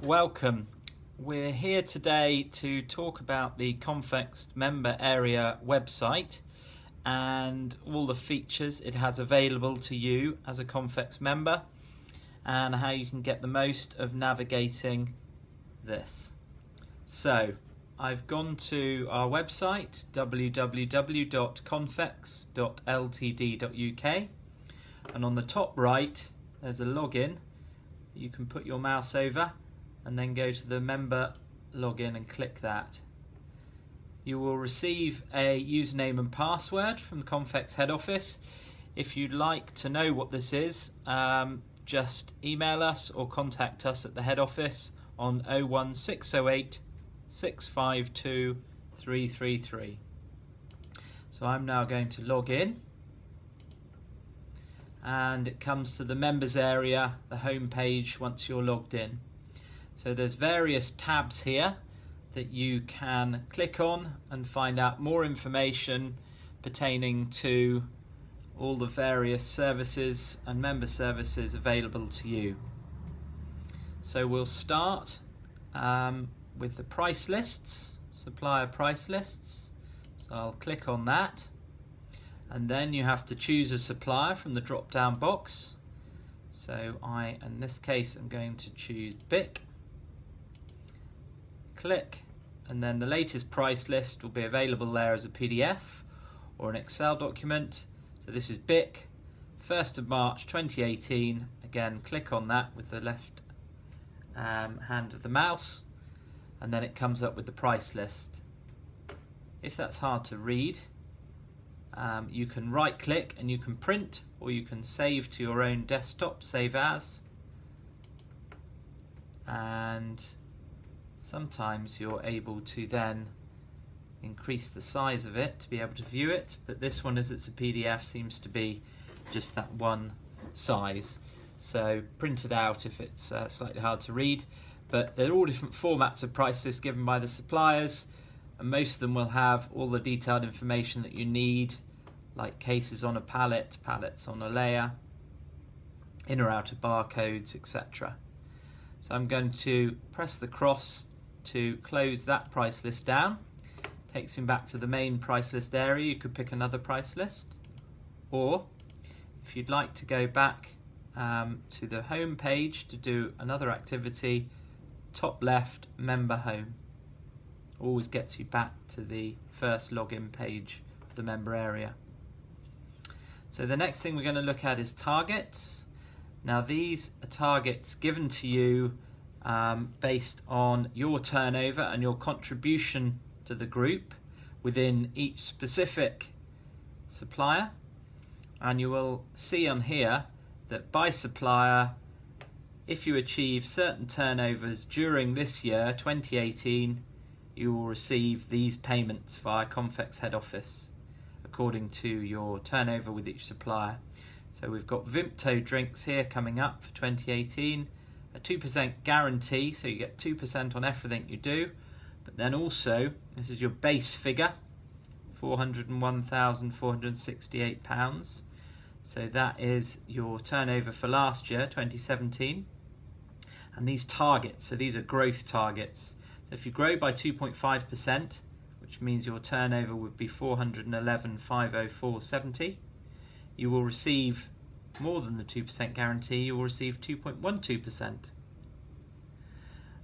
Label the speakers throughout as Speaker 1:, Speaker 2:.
Speaker 1: Welcome. We're here today to talk about the Confex member area website and all the features it has available to you as a Confex member and how you can get the most of navigating this. So I've gone to our website www.confex.ltd.uk, and on the top right there's a login. You can put your mouse over and then go to the member login and click that. You will receive a username and password from the Confex head office. If you'd like to know what this is, just email us or contact us at the head office on 01608 652 333. So I'm now going to log in, and it comes to the members area, the home page once you're logged in. So there's various tabs here that you can click on and find out more information pertaining to all the various services and member services available to you. So we'll start with the price lists, supplier price lists. So I'll click on that, and then you have to choose a supplier from the drop down box. So I, in this case, am going to choose BIC. Click, and then the latest price list will be available there as a PDF or an Excel document. So this is BIC, 1st of March 2018. Again, click on that with the left hand of the mouse, and then it comes up with the price list. If that's hard to read, you can right click and you can print, or you can save to your own desktop, save as, and sometimes you're able to then increase the size of it to be able to view it, but this one, as it's a PDF, seems to be just that one size. So print it out if it's slightly hard to read, but they're all different formats of price lists given by the suppliers, and most of them will have all the detailed information that you need, like cases on a pallet, pallets on a layer, inner outer barcodes, etc. So I'm going to press the cross to close that price list down. Takes me back to the main price list area. You could pick another price list, or if you'd like to go back to the home page to do another activity, top left, member home. Always gets you back to the first login page of the member area. So the next thing we're going to look at is targets. Now these are targets given to you based on your turnover and your contribution to the group within each specific supplier. And you will see on here that by supplier, if you achieve certain turnovers during this year, 2018, you will receive these payments via Confex head office according to your turnover with each supplier. So we've got Vimto drinks here coming up for 2018, a 2% guarantee, so you get 2% on everything you do, but then also, this is your base figure, £401,468. So that is your turnover for last year, 2017. And these targets, so these are growth targets. So if you grow by 2.5%, which means your turnover would be 411,504.70, you will receive more than the 2% guarantee. You will receive 2.12%.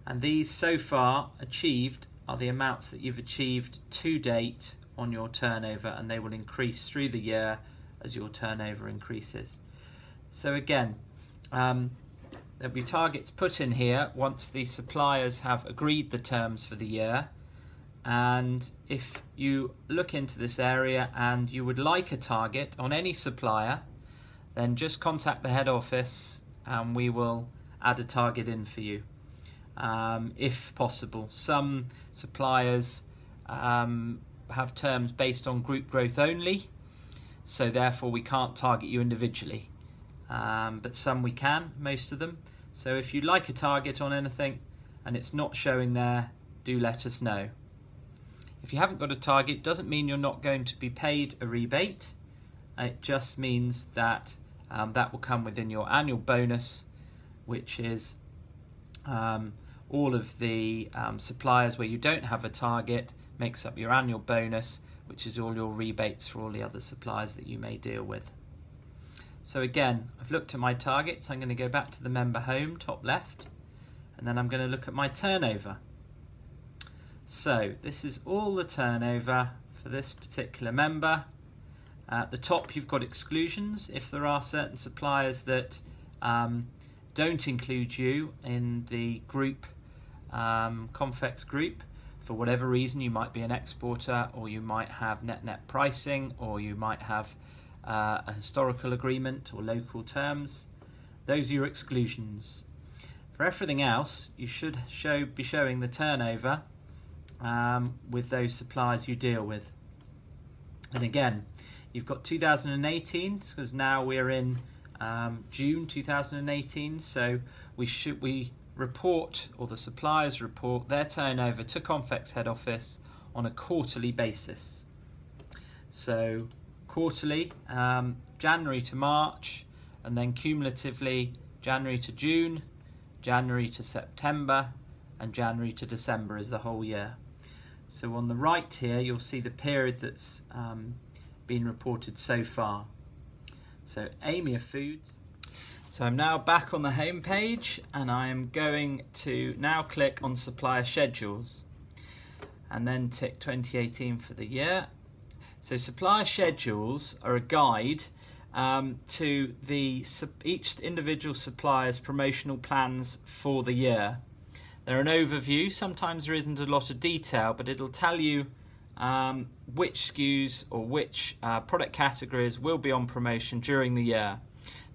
Speaker 1: And these so far achieved are the amounts that you've achieved to date on your turnover, and they will increase through the year as your turnover increases. So again, there'll be targets put in here once the suppliers have agreed the terms for the year. And if you look into this area and you would like a target on any supplier, then just contact the head office and we will add a target in for you, if possible. Some suppliers have terms based on group growth only, so therefore we can't target you individually, but some we can, most of them. So if you'd like a target on anything and it's not showing there, do let us know. If you haven't got a target, it doesn't mean you're not going to be paid a rebate. It just means that that will come within your annual bonus, which is all of the suppliers where you don't have a target makes up your annual bonus, which is all your rebates for all the other suppliers that you may deal with. So again, I've looked at my targets. I'm going to go back to the member home, top left, and then I'm going to look at my turnover. So this is all the turnover for this particular member. At the top you've got exclusions. If there are certain suppliers that don't include you in the group, Confex group, for whatever reason, you might be an exporter, or you might have net pricing, or you might have a historical agreement or local terms. Those are your exclusions. For everything else, you should be showing the turnover with those suppliers you deal with. And again, you've got 2018, because now we're in June 2018, so we report, or the suppliers report, their turnover to Confex head office on a quarterly basis. So quarterly, January to March, and then cumulatively January to June, January to September, and January to December is the whole year. So on the right here you'll see the period that's been reported so far. So Amia Foods. So I'm now back on the home page, and I am going to now click on supplier schedules and then tick 2018 for the year. So supplier schedules are a guide to each individual supplier's promotional plans for the year. They're an overview. Sometimes there isn't a lot of detail, but it'll tell you which SKUs or which product categories will be on promotion during the year.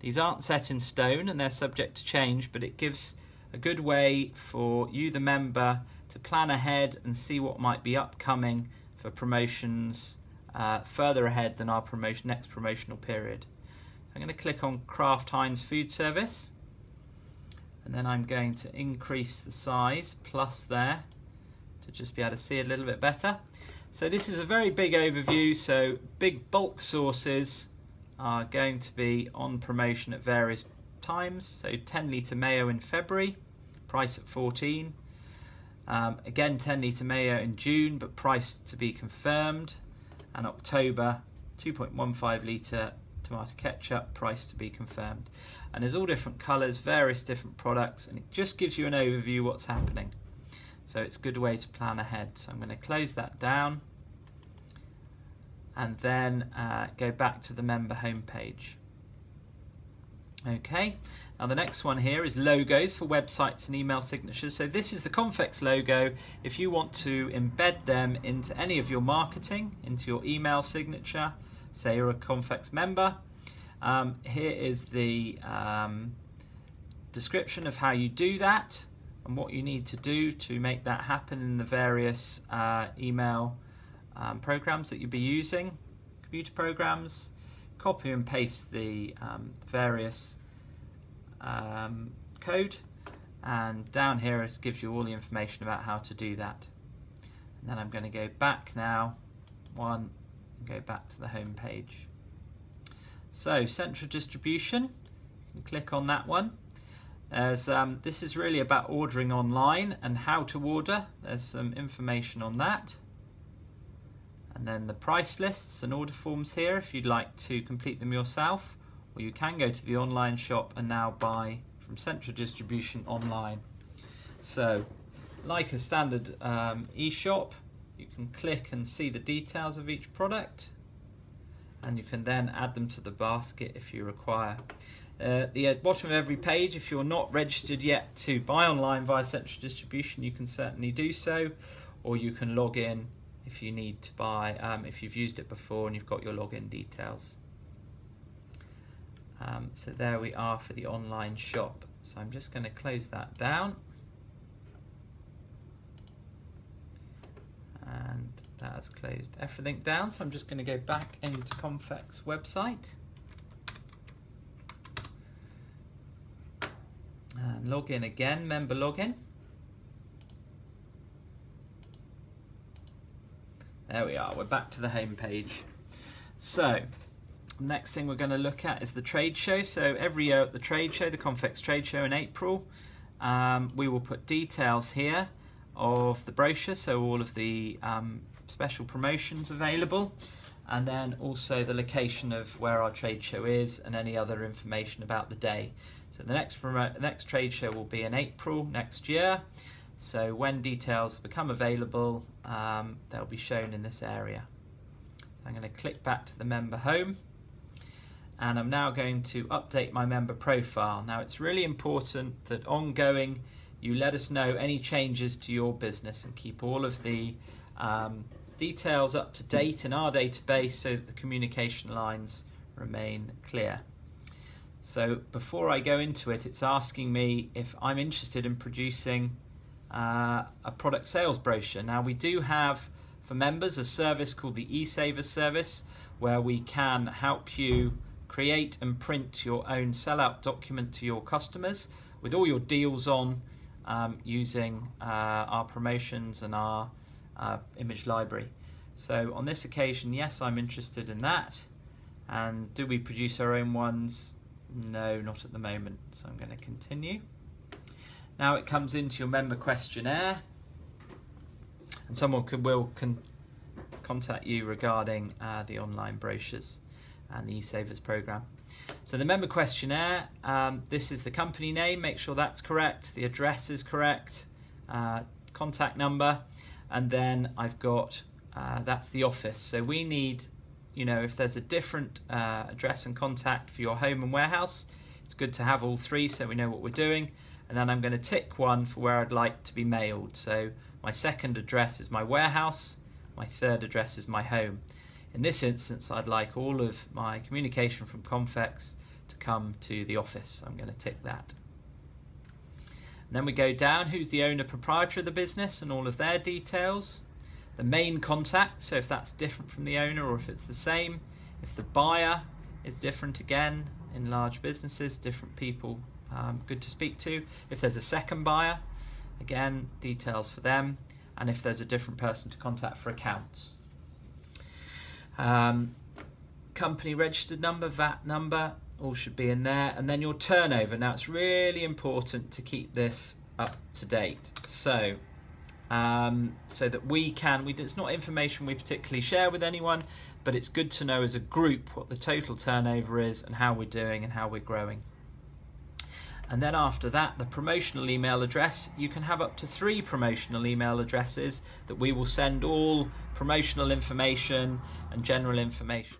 Speaker 1: These aren't set in stone and they're subject to change, but it gives a good way for you, the member, to plan ahead and see what might be upcoming for promotions further ahead than our next promotional period. I'm going to click on Kraft Heinz Food Service, and then I'm going to increase the size plus there to just be able to see it a little bit better. So this is a very big overview. So big bulk sauces are going to be on promotion at various times. So 10 litre mayo in February, price at 14. Again 10 litre mayo in June, but price to be confirmed. And October, 2.15 litre tomato ketchup, price to be confirmed. And there's all different colours, various different products, and it just gives you an overview what's happening. So it's a good way to plan ahead. So I'm going to close that down and then go back to the member homepage. Okay, now the next one here is logos for websites and email signatures. So this is the Confex logo. If you want to embed them into any of your marketing, into your email signature, say you're a Confex member, here is the description of how you do that and what you need to do to make that happen in the various email programs that you'll be using, computer programs. Copy and paste the various code, and down here it gives you all the information about how to do that. And then I'm going to go back now and go back to the home page. So central distribution, you can click on that one. This is really about ordering online and how to order. There's some information on that. And then the price lists and order forms here if you'd like to complete them yourself, or you can go to the online shop and now buy from central distribution online. So like a standard e-shop, you can click and see the details of each product, and you can then add them to the basket if you require. The bottom of every page, if you're not registered yet to buy online via central distribution, you can certainly do so, or you can log in if you need to buy, if you've used it before and you've got your login details. So there we are for the online shop. So I'm just going to close that down. And that has closed everything down. So I'm just going to go back into Confex website and log in again, member login. There we are, we're back to the home page. So, next thing we're going to look at is the trade show. So every year at the trade show, the Confex trade show in April, we will put details here of the brochure, so all of the special promotions available, and then also the location of where our trade show is and any other information about the day. So the next trade show will be in April next year, so when details become available, they'll be shown in this area. So I'm going to click back to the member home, and I'm now going to update my member profile. Now it's really important that ongoing you let us know any changes to your business and keep all of the details up to date in our database so that the communication lines remain clear. So before I go into it, it's asking me if I'm interested in producing a product sales brochure. Now we do have for members a service called the eSavers service, where we can help you create and print your own sellout document to your customers with all your deals on, using our promotions and our image library. So on this occasion, yes, I'm interested in that. And do we produce our own ones? No, not at the moment. So I'm going to continue. Now it comes into your member questionnaire, and someone will contact you regarding the online brochures and the eSavers program. So the member questionnaire, this is the company name, make sure that's correct, the address is correct, contact number, and then I've got, that's the office. So we need, if there's a different address and contact for your home and warehouse, it's good to have all three so we know what we're doing. And then I'm going to tick one for where I'd like to be mailed. So my second address is my warehouse, my third address is my home. In this instance, I'd like all of my communication from Confex to come to the office. I'm going to tick that. And then we go down, who's the owner proprietor of the business and all of their details. The main contact, so if that's different from the owner or if it's the same. If the buyer is different, again, in large businesses, different people, good to speak to. If there's a second buyer, again, details for them. And if there's a different person to contact for accounts. Company registered number, VAT number, all should be in there. And then your turnover. Now it's really important to keep this up to date. So that it's not information we particularly share with anyone, but it's good to know as a group what the total turnover is and how we're doing and how we're growing. And then after that, the promotional email address. You can have up to 3 promotional email addresses that we will send all promotional information and general information